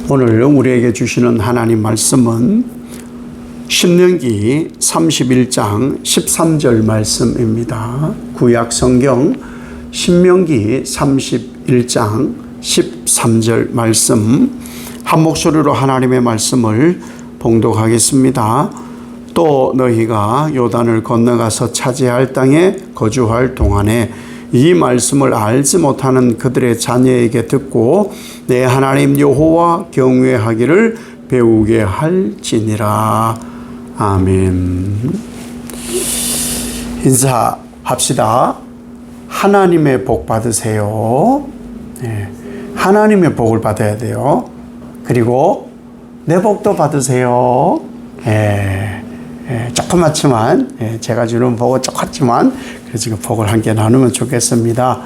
오늘 우리에게 주시는 하나님 말씀은 신명기 31장 13절 말씀입니다. 구약 성경 신명기 31장 13절 말씀, 한 목소리로 하나님의 말씀을 봉독하겠습니다. 또 너희가 요단을 건너가서 차지할 땅에 거주할 동안에 이 말씀을 알지 못하는 그들의 자녀에게 듣고 내 하나님 여호와 경외하기를 배우게 할지니라. 아멘. 인사합시다. 하나님의 복 받으세요. 네, 하나님의 복을 받아야 돼요. 그리고 내 복도 받으세요. 조그맣지만, 제가 주는 복은 조그맣지만 그래서 복을 함께 나누면 좋겠습니다.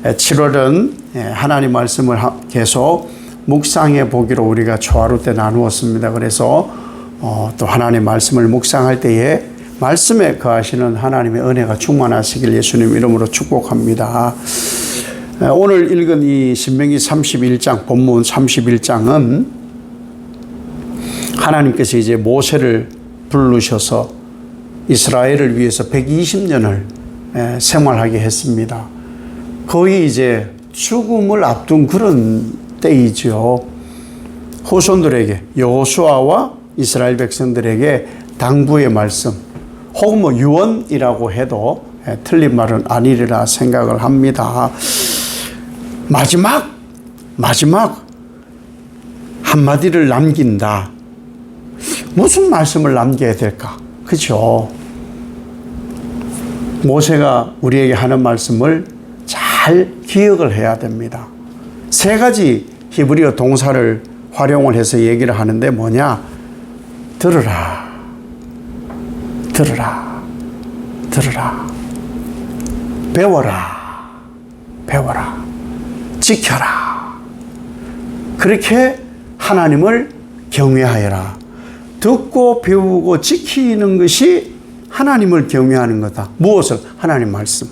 7월은 하나님 말씀을 계속 묵상해 보기로 우리가 초하루 때 나누었습니다. 그래서 또 하나님 말씀을 묵상할 때에 말씀에 거하시는 하나님의 은혜가 충만하시길 예수님 이름으로 축복합니다. 오늘 읽은 이 신명기 31장, 본문 31장은 하나님께서 이제 모세를 부르셔서 이스라엘을 위해서 120년을 생활하게 했습니다. 거의 이제 죽음을 앞둔 그런 때이죠. 후손들에게, 여호수아와 이스라엘 백성들에게 당부의 말씀, 혹은 뭐 유언이라고 해도 틀린 말은 아니리라 생각을 합니다. 마지막 한마디를 남긴다. 무슨 말씀을 남겨야 될까? 그렇죠? 모세가 우리에게 하는 말씀을 잘 기억을 해야 됩니다. 세 가지 히브리어 동사를 활용을 해서 얘기를 하는데 뭐냐? 들으라. 배워라. 지켜라. 그렇게 하나님을 경외하여라. 듣고 배우고 지키는 것이 하나님을 경외하는 거다. 무엇을? 하나님 말씀.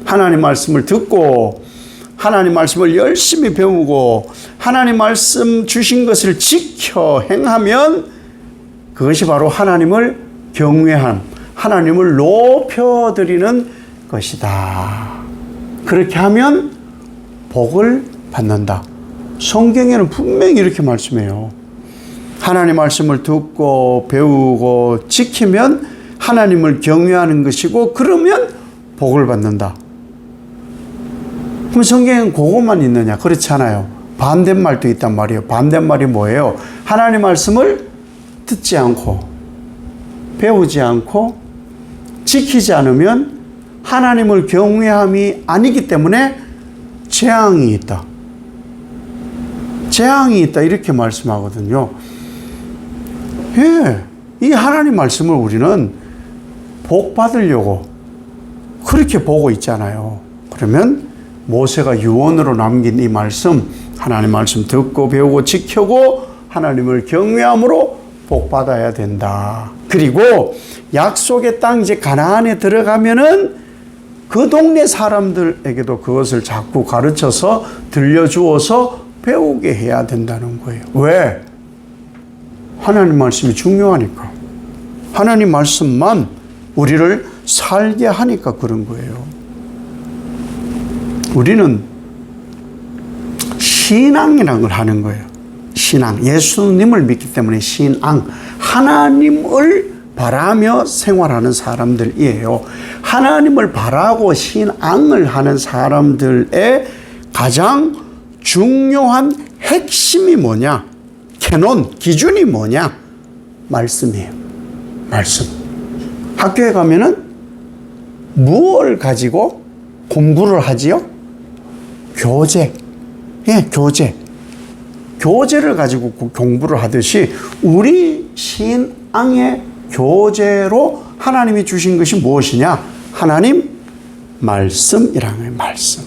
하나님 말씀을 듣고 하나님 말씀을 열심히 배우고 하나님 말씀 주신 것을 지켜 행하면 그것이 바로 하나님을 경외함, 하나님을 높여드리는 것이다. 그렇게 하면 복을 받는다. 성경에는 분명히 이렇게 말씀해요. 하나님 말씀을 듣고 배우고 지키면 하나님을 경외하는 것이고 그러면 복을 받는다. 그럼 성경엔 그것만 있느냐? 그렇지 않아요. 반대말도 있단 말이에요. 반대말이 뭐예요? 하나님 말씀을 듣지 않고 배우지 않고 지키지 않으면 하나님을 경외함이 아니기 때문에 재앙이 있다. 이렇게 말씀하거든요. 이 하나님 말씀을 우리는 복 받으려고 그렇게 보고 있잖아요. 그러면 모세가 유언으로 남긴 이 말씀, 하나님 말씀 듣고 배우고 지키고 하나님을 경외함으로 복 받아야 된다. 그리고 약속의 땅 이제 가나안에 들어가면은 그 동네 사람들에게도 그것을 자꾸 가르쳐서 들려주어서 배우게 해야 된다는 거예요. 왜? 하나님 말씀이 중요하니까. 하나님 말씀만 우리를 살게 하니까 그런 거예요. 우리는 신앙이라는 걸 하는 거예요. 신앙. 예수님을 믿기 때문에 신앙. 하나님을 바라며 생활하는 사람들이에요. 하나님을 바라고 신앙을 하는 사람들의 가장 중요한 핵심이 뭐냐? 캐논, 기준이 뭐냐? 말씀이에요. 말씀. 학교에 가면은 무엇을 가지고 공부를 하지요? 교재. 교재. 교재를 가지고 공부를 하듯이 우리 신앙의 교재로 하나님이 주신 것이 무엇이냐? 하나님 말씀이라는 거예요. 말씀.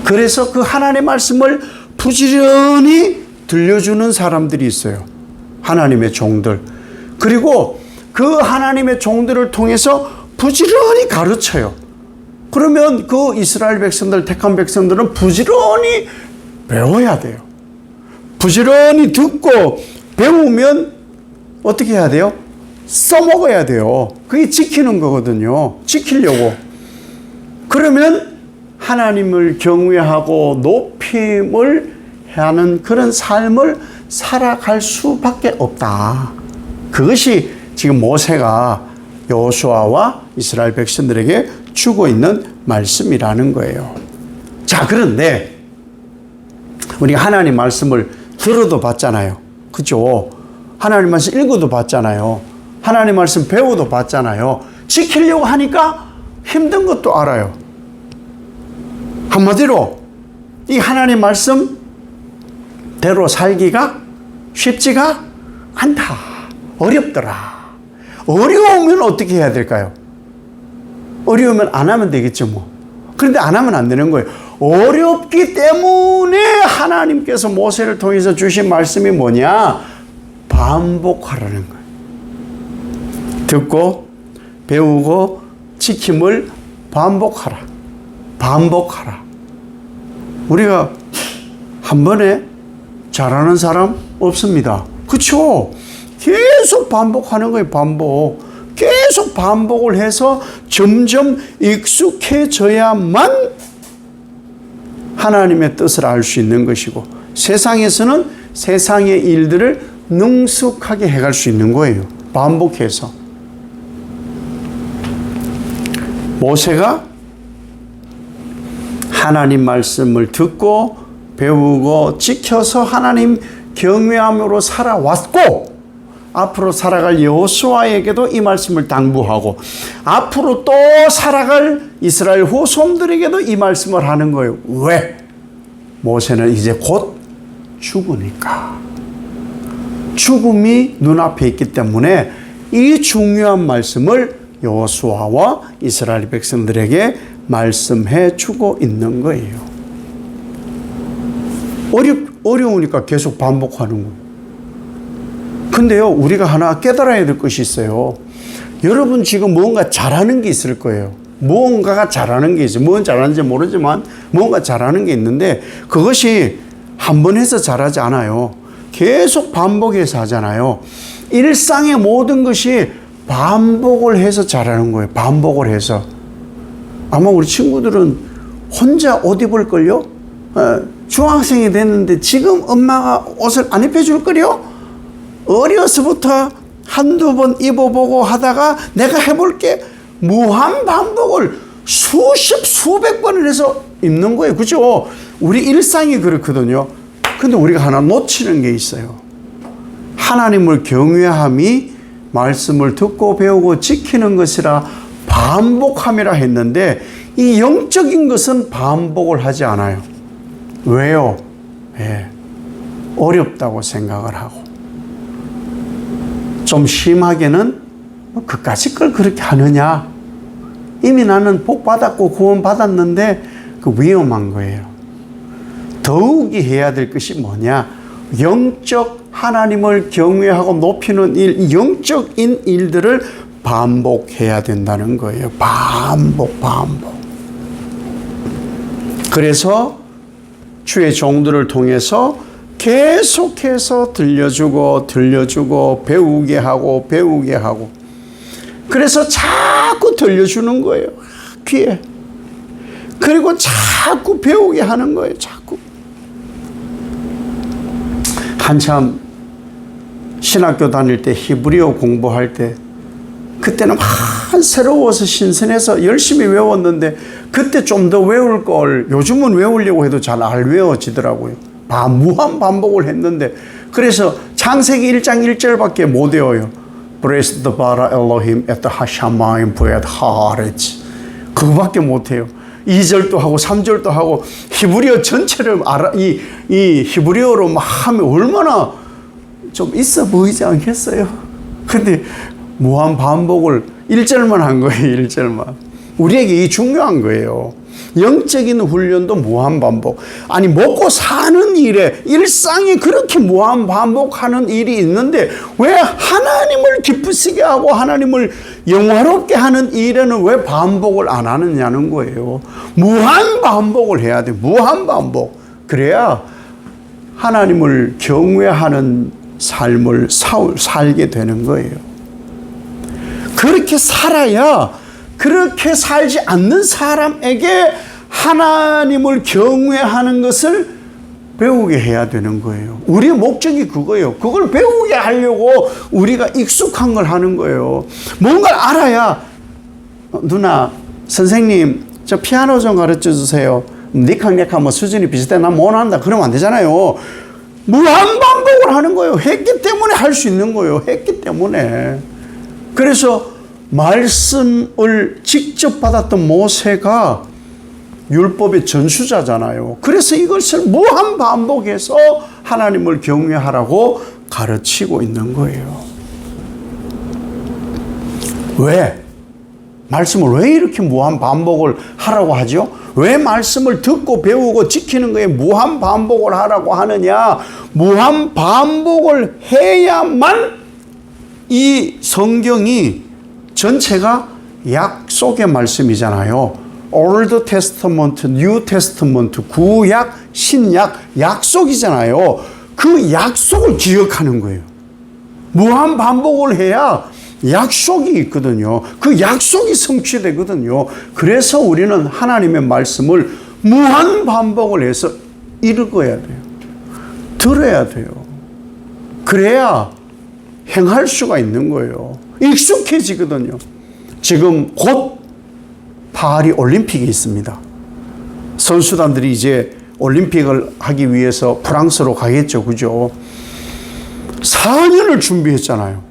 그래서 그 하나님의 말씀을 부지런히 들려주는 사람들이 있어요. 하나님의 종들. 그리고 그 하나님의 종들을 통해서 부지런히 가르쳐요. 그러면 그 이스라엘 백성들, 택한 백성들은 부지런히 배워야 돼요. 부지런히 듣고 배우면 어떻게 해야 돼요? 써먹어야 돼요. 그게 지키는 거거든요. 지키려고. 그러면 하나님을 경외하고 높임을 하는 그런 삶을 살아갈 수밖에 없다. 그것이 지금 모세가 여호수아와 이스라엘 백성들에게 주고 있는 말씀이라는 거예요. 자, 그런데 우리가 하나님 말씀을 들어도 봤잖아요. 그죠? 하나님 말씀 읽어도 봤잖아요. 하나님 말씀 배워도 봤잖아요. 지키려고 하니까 힘든 것도 알아요. 한마디로 이 하나님 말씀대로 살기가 쉽지가 않다. 어렵더라. 어려우면 어떻게 해야 될까요? 어려우면 안 하면 되겠죠, 뭐. 그런데 안 하면 안 되는 거예요. 어렵기 때문에 하나님께서 모세를 통해서 주신 말씀이 뭐냐? 반복하라는 거예요. 듣고 배우고 지킴을 반복하라. 반복하라. 우리가 한 번에 잘하는 사람 없습니다. 그렇죠? 계속 반복하는 거예요. 반복. 계속 반복을 해서 점점 익숙해져야만 하나님의 뜻을 알 수 있는 것이고, 세상에서는 세상의 일들을 능숙하게 해갈 수 있는 거예요. 반복해서. 모세가 하나님 말씀을 듣고 배우고 지켜서 하나님 경외함으로 살아왔고, 앞으로 살아갈 여호수아에게도 이 말씀을 당부하고, 앞으로 또 살아갈 이스라엘 후손들에게도 이 말씀을 하는 거예요. 왜? 모세는 이제 곧 죽으니까. 죽음이 눈앞에 있기 때문에 이 중요한 말씀을 여호수아와 이스라엘 백성들에게 말씀해 주고 있는 거예요. 어려우니까 계속 반복하는 거예요. 근데요, 우리가 하나 깨달아야 될 것이 있어요. 여러분 지금 뭔가 잘하는 게 있을 거예요. 무언가가 잘하는 게 있어요. 뭔 잘하는지 모르지만 뭔가 잘하는 게 있는데, 그것이 한 번 해서 잘하지 않아요. 계속 반복해서 하잖아요. 일상의 모든 것이 반복을 해서 잘하는 거예요. 반복을 해서. 아마 우리 친구들은 혼자 옷 입을걸요? 중학생이 됐는데 지금 엄마가 옷을 안 입혀줄 거요? 어려서부터 한두 번 입어보고 하다가 내가 해볼게. 무한 반복을 수십, 수백 번을 해서 입는 거예요. 그죠? 우리 일상이 그렇거든요. 근데 우리가 하나 놓치는 게 있어요. 하나님을 경외함이 말씀을 듣고 배우고 지키는 것이라 반복함이라 했는데, 이 영적인 것은 반복을 하지 않아요. 왜요? 어렵다고 생각을 하고, 좀 심하게는 그까짓 걸 그렇게 하느냐? 이미 나는 복 받았고 구원 받았는데 그 위험한 거예요. 더욱이 해야 될 것이 뭐냐? 영적 하나님을 경외하고 높이는 일, 영적인 일들을 반복해야 된다는 거예요. 반복. 그래서 주의 종들을 통해서 계속해서 들려주고 배우게 하고 그래서 자꾸 들려주는 거예요. 귀에. 그리고 자꾸 배우게 하는 거예요. 자꾸. 한참 신학교 다닐 때 히브리어 공부할 때 그때는 막 새로워서 신선해서 열심히 외웠는데, 그때 좀 더 외울 걸 요즘은 외우려고 해도 잘 안 외워지더라고요. 무한 반복을 했는데, 그래서 창세기 1장 1절밖에 못 외워요. Praise the bara Elohim et hashamayim v'et haaretz. 그거밖에 못해요. 2절도 하고 3절도 하고 히브리어 전체를 이 히브리어로 막 하면 얼마나 좀 있어 보이지 않겠어요? 근데 무한 반복을 1절만 한 거예요. 1절만. 우리에게 이 중요한 거예요. 영적인 훈련도 무한 반복. 아니, 먹고 사는 일에 일상이 그렇게 무한 반복하는 일이 있는데 왜 하나님을 기쁘시게 하고 하나님을 영화롭게 하는 일에는 왜 반복을 안 하느냐는 거예요. 무한 반복을 해야 돼. 무한 반복. 그래야 하나님을 경외하는 삶을 살게 되는 거예요. 그렇게 살아야 그렇게 살지 않는 사람에게 하나님을 경외하는 것을 배우게 해야 되는 거예요. 우리의 목적이 그거예요. 그걸 배우게 하려고 우리가 익숙한 걸 하는 거예요. 뭔가를 알아야 누나, 선생님 저 피아노 좀 가르쳐 주세요. 닉학닉학 뭐 수준이 비슷해. 난 못한다. 그러면 안 되잖아요. 무한반복을 하는 거예요. 했기 때문에 할 수 있는 거예요. 했기 때문에. 그래서 말씀을 직접 받았던 모세가 율법의 전수자잖아요. 그래서 이것을 무한반복해서 하나님을 경외하라고 가르치고 있는 거예요. 왜? 말씀을 왜 이렇게 무한반복을 하라고 하죠? 왜 말씀을 듣고 배우고 지키는 거에 무한반복을 하라고 하느냐? 무한반복을 해야만 이 성경이 전체가 약속의 말씀이잖아요. Old Testament, New Testament, 구약, 신약, 약속이잖아요. 그 약속을 기억하는 거예요. 무한반복을 해야 약속이 있거든요. 그 약속이 성취되거든요. 그래서 우리는 하나님의 말씀을 무한반복을 해서 읽어야 돼요. 들어야 돼요. 그래야 행할 수가 있는 거예요. 익숙해지거든요. 지금 곧 파리 올림픽이 있습니다. 선수단들이 이제 올림픽을 하기 위해서 프랑스로 가겠죠. 그죠? 4년을 준비했잖아요.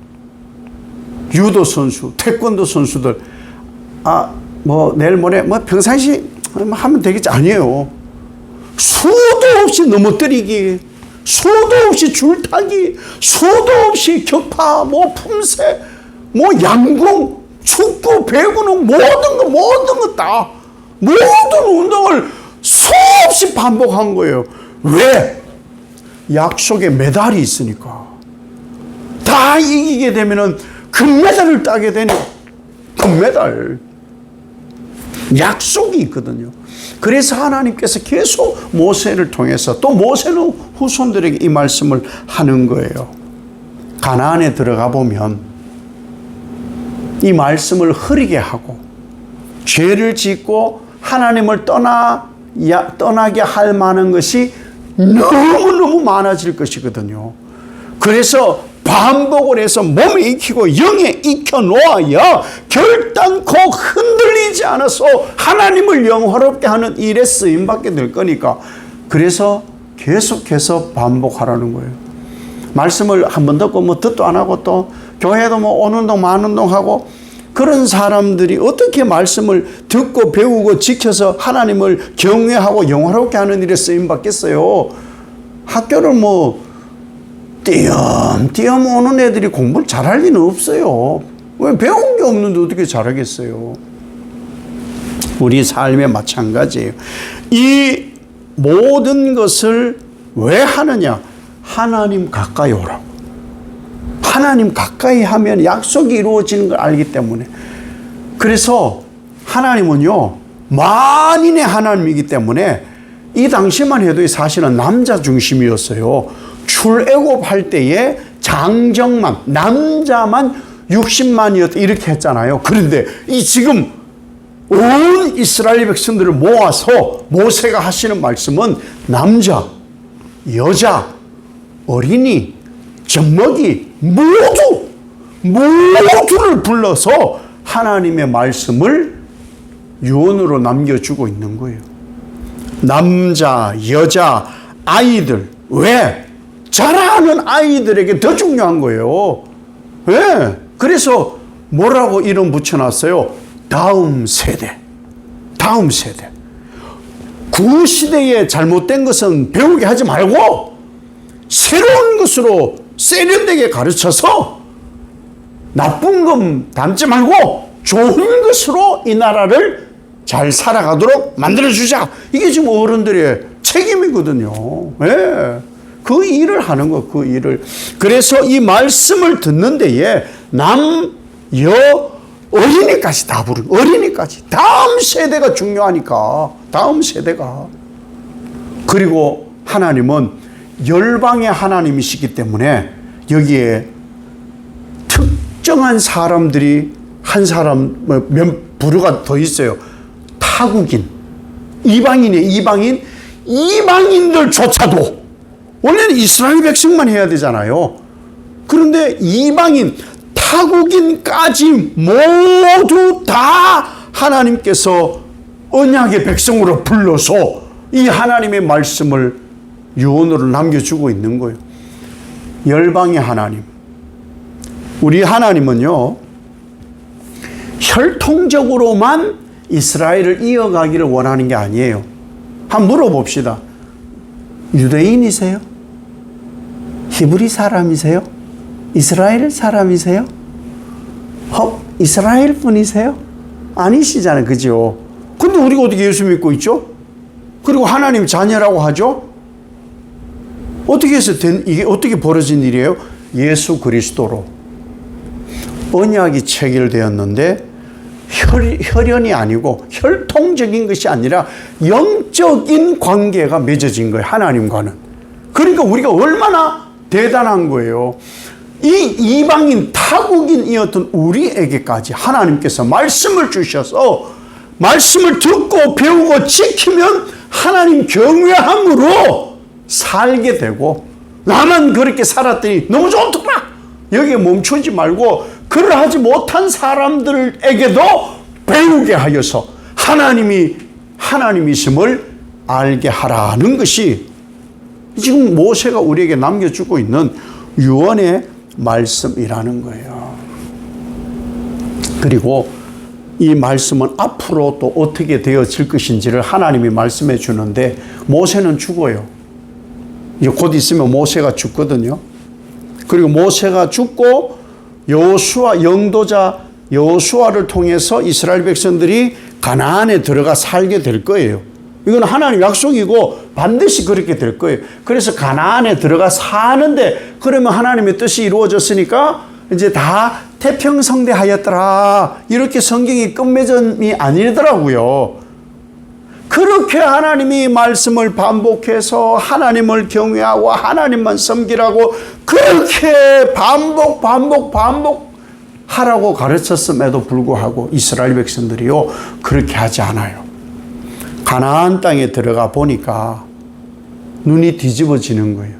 유도 선수, 태권도 선수들, 내일 모레, 평상시 하면 되겠지. 아니에요. 수도 없이 넘어뜨리기, 수도 없이 줄타기, 수도 없이 격파, 품새, 양궁, 축구, 배구는 모든 것 다, 모든 운동을 수없이 반복한 거예요. 왜? 약속에 메달이 있으니까. 다 이기게 되면은 금메달을 따게 되니, 금메달. 약속이 있거든요. 그래서 하나님께서 계속 모세를 통해서 또 모세는 후손들에게 이 말씀을 하는 거예요. 가나안에 들어가 보면 이 말씀을 흐리게 하고 죄를 짓고 하나님을 떠나게 할 만한 것이 너무너무 많아질 것이거든요. 그래서 반복을 해서 몸에 익히고 영에 익혀 놓아야 결단코 흔들리지 않아서 하나님을 영화롭게 하는 일에 쓰임받게 될 거니까. 그래서 계속해서 반복하라는 거예요. 말씀을 한 번 듣고 듣도 안 하고 또 교회도 오는 동 마는 동 하고, 그런 사람들이 어떻게 말씀을 듣고 배우고 지켜서 하나님을 경외하고 영화롭게 하는 일에 쓰임받겠어요. 학교를 띄엄띄엄 오는 애들이 공부를 잘할 리는 없어요. 왜? 배운 게 없는데 어떻게 잘하겠어요. 우리 삶에 마찬가지예요. 이 모든 것을 왜 하느냐? 하나님 가까이 오라고. 하나님 가까이 하면 약속이 이루어지는 걸 알기 때문에. 그래서 하나님은요, 만인의 하나님이기 때문에 이 당시만 해도 사실은 남자 중심이었어요. 출애굽할 때에 장정만, 남자만 60만이었다 이렇게 했잖아요. 그런데 이 지금 온 이스라엘 백성들을 모아서 모세가 하시는 말씀은 남자, 여자, 어린이, 젖먹이 모두를 불러서 하나님의 말씀을 유언으로 남겨주고 있는 거예요. 남자, 여자, 아이들. 왜? 자라는 아이들에게 더 중요한 거예요. 왜? 그래서 뭐라고 이름 붙여놨어요? 다음 세대. 다음 세대. 구시대에 잘못된 것은 배우게 하지 말고 새로운 것으로 세련되게 가르쳐서 나쁜 것 담지 말고 좋은 것으로 이 나라를 잘 살아가도록 만들어주자. 이게 지금 어른들의 책임이거든요. 네. 그 일을 하는 거, 그 일을. 그래서 이 말씀을 듣는 데에 남, 여, 어린이까지 다 부르고, 어린이까지. 다음 세대가 중요하니까. 다음 세대가. 그리고 하나님은 열방의 하나님이시기 때문에 여기에 특정한 사람들이 한 사람 몇 부류가 더 있어요. 타국인, 이방인들조차도 원래는 이스라엘 백성만 해야 되잖아요. 그런데 이방인, 타국인까지 모두 다 하나님께서 언약의 백성으로 불러서 이 하나님의 말씀을 유언으로 남겨주고 있는 거예요. 열방의 하나님. 우리 하나님은요, 혈통적으로만 이스라엘을 이어가기를 원하는 게 아니에요. 한번 물어봅시다. 유대인이세요? 히브리 사람이세요? 이스라엘 사람이세요? 이스라엘 분이세요? 아니시잖아요. 그죠? 근데 우리가 어떻게 예수 믿고 있죠? 그리고 하나님 자녀라고 하죠? 어떻게 해서 이게 어떻게 벌어진 일이에요? 예수 그리스도로 언약이 체결되었는데 혈연이 아니고 혈통적인 것이 아니라 영적인 관계가 맺어진 거예요. 하나님과는. 그러니까 우리가 얼마나 대단한 거예요. 이 이방인 타국인이었던 우리에게까지 하나님께서 말씀을 주셔서 말씀을 듣고 배우고 지키면 하나님 경외함으로 살게 되고, 나만 그렇게 살았더니 너무 좋더라, 여기에 멈추지 말고 그러하지 못한 사람들에게도 배우게 하여서 하나님이 하나님이심을 알게 하라는 것이 지금 모세가 우리에게 남겨주고 있는 유언의 말씀이라는 거예요. 그리고 이 말씀은 앞으로 또 어떻게 되어질 것인지를 하나님이 말씀해 주는데, 모세는 죽어요. 이제 곧 있으면 모세가 죽거든요. 그리고 모세가 죽고 여호수아, 영도자 여호수아를 통해서 이스라엘 백성들이 가나안에 들어가 살게 될 거예요. 이건 하나님 약속이고 반드시 그렇게 될 거예요. 그래서 가나안에 들어가 사는데, 그러면 하나님의 뜻이 이루어졌으니까 이제 다 태평성대하였더라, 이렇게 성경이 끝맺음이 아니더라고요. 그렇게 하나님이 말씀을 반복해서 하나님을 경외하고 하나님만 섬기라고 그렇게 반복 하라고 가르쳤음에도 불구하고 이스라엘 백성들이요, 그렇게 하지 않아요. 가나안 땅에 들어가 보니까 눈이 뒤집어지는 거예요.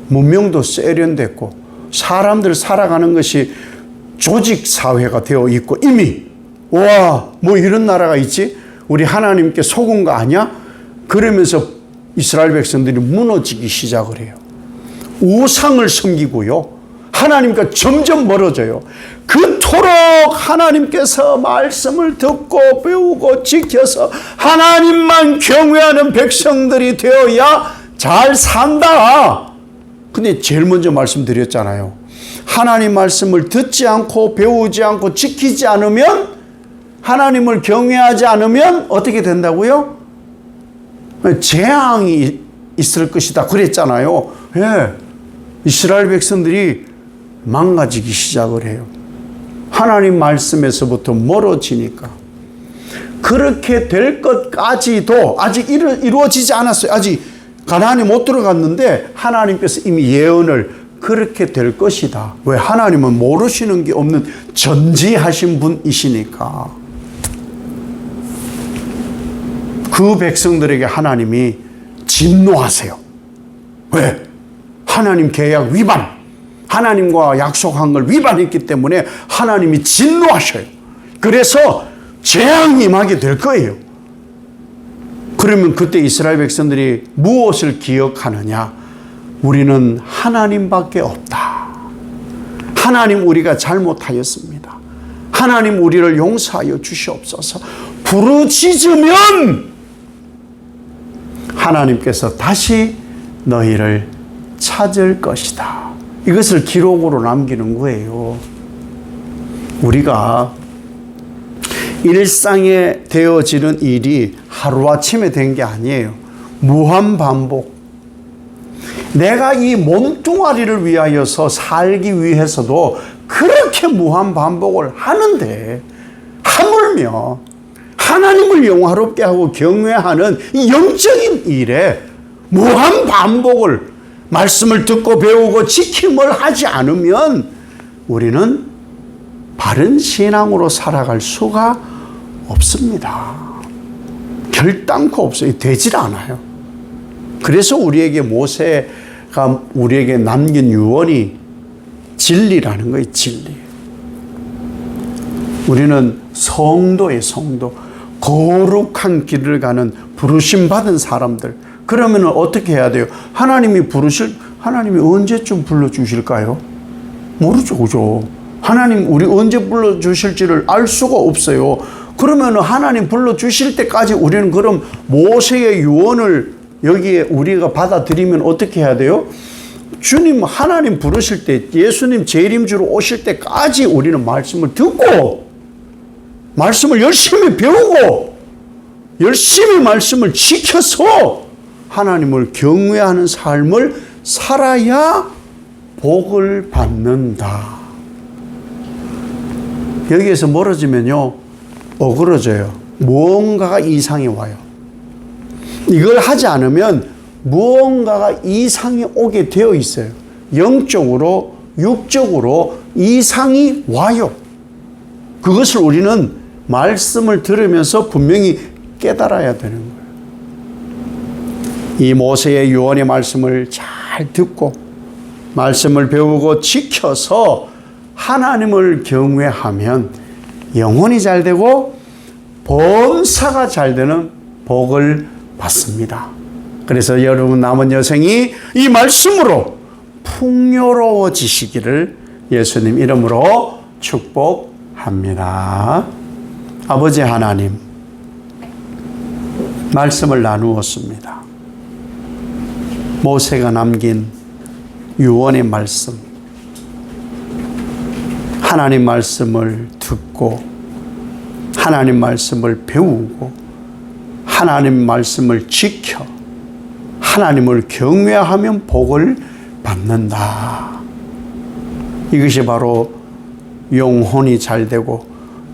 문명도 세련됐고 사람들 살아가는 것이 조직 사회가 되어 있고, 이미 와, 뭐 이런 나라가 있지? 우리 하나님께 속은 거 아니야? 그러면서 이스라엘 백성들이 무너지기 시작을 해요. 우상을 섬기고요, 하나님과 점점 멀어져요. 그토록 하나님께서 말씀을 듣고 배우고 지켜서 하나님만 경외하는 백성들이 되어야 잘 산다. 근데 제일 먼저 말씀드렸잖아요. 하나님 말씀을 듣지 않고 배우지 않고 지키지 않으면, 하나님을 경외하지 않으면 어떻게 된다고요? 재앙이 있을 것이다 그랬잖아요. 예. 이스라엘 백성들이 망가지기 시작을 해요. 하나님 말씀에서부터 멀어지니까. 그렇게 될 것까지도 아직 이루어지지 않았어요. 아직 가나안에 못 들어갔는데 하나님께서 이미 예언을 그렇게 될 것이다. 왜? 하나님은 모르시는 게 없는 전지하신 분이시니까. 그 백성들에게 하나님이 진노하세요. 왜? 하나님 계약 위반, 하나님과 약속한 걸 위반했기 때문에 하나님이 진노하셔요. 그래서 재앙이 임하게 될 거예요. 그러면 그때 이스라엘 백성들이 무엇을 기억하느냐? 우리는 하나님밖에 없다. 하나님, 우리가 잘못하였습니다. 하나님, 우리를 용서하여 주시옵소서. 부르짖으면 하나님께서 다시 너희를 찾을 것이다. 이것을 기록으로 남기는 거예요. 우리가 일상에 되어지는 일이 하루아침에 된 게 아니에요. 무한반복. 내가 이 몸뚱아리를 위하여서 살기 위해서도 그렇게 무한반복을 하는데, 하물며 하나님을 영화롭게 하고 경외하는 이 영적인 일에 무한반복을 말씀을 듣고 배우고 지킴을 하지 않으면 우리는 바른 신앙으로 살아갈 수가 없습니다. 결단코 없어요. 되질 않아요. 그래서 우리에게 모세가 우리에게 남긴 유언이 진리라는 거예요. 진리. 우리는 성도의 성도, 거룩한 길을 가는 부르심 받은 사람들. 그러면 어떻게 해야 돼요? 하나님이 언제쯤 불러주실까요? 모르죠, 그죠? 하나님 우리 언제 불러주실지를 알 수가 없어요. 그러면 하나님 불러주실 때까지 우리는 그럼 모세의 유언을 여기에 우리가 받아들이면 어떻게 해야 돼요? 주님 하나님 부르실 때, 예수님 재림주로 오실 때까지 우리는 말씀을 듣고 말씀을 열심히 배우고 열심히 말씀을 지켜서 하나님을 경외하는 삶을 살아야 복을 받는다. 여기에서 멀어지면요, 어그러져요. 무언가가 이상이 와요. 이걸 하지 않으면 무언가가 이상이 오게 되어 있어요. 영적으로, 육적으로 이상이 와요. 그것을 우리는 말씀을 들으면서 분명히 깨달아야 되는 거예요. 이 모세의 유언의 말씀을 잘 듣고 말씀을 배우고 지켜서 하나님을 경외하면 영혼이 잘 되고 범사가 잘 되는 복을 받습니다. 그래서 여러분 남은 여생이 이 말씀으로 풍요로워지시기를 예수님 이름으로 축복합니다. 아버지 하나님, 말씀을 나누었습니다. 모세가 남긴 유언의 말씀, 하나님 말씀을 듣고 하나님 말씀을 배우고 하나님 말씀을 지켜 하나님을 경외하면 복을 받는다. 이것이 바로 영혼이 잘 되고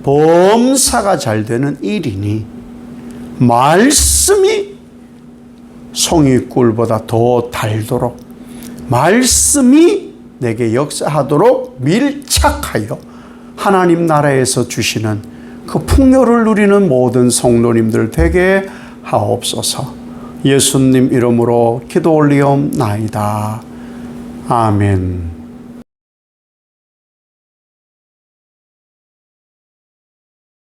범사가 잘 되는 일이니 말씀이 송이꿀보다 더 달도록 말씀이 내게 역사하도록 밀착하여 하나님 나라에서 주시는 그 풍요를 누리는 모든 성도님들 되게 하옵소서. 예수님 이름으로 기도 올리옵나이다. 아멘.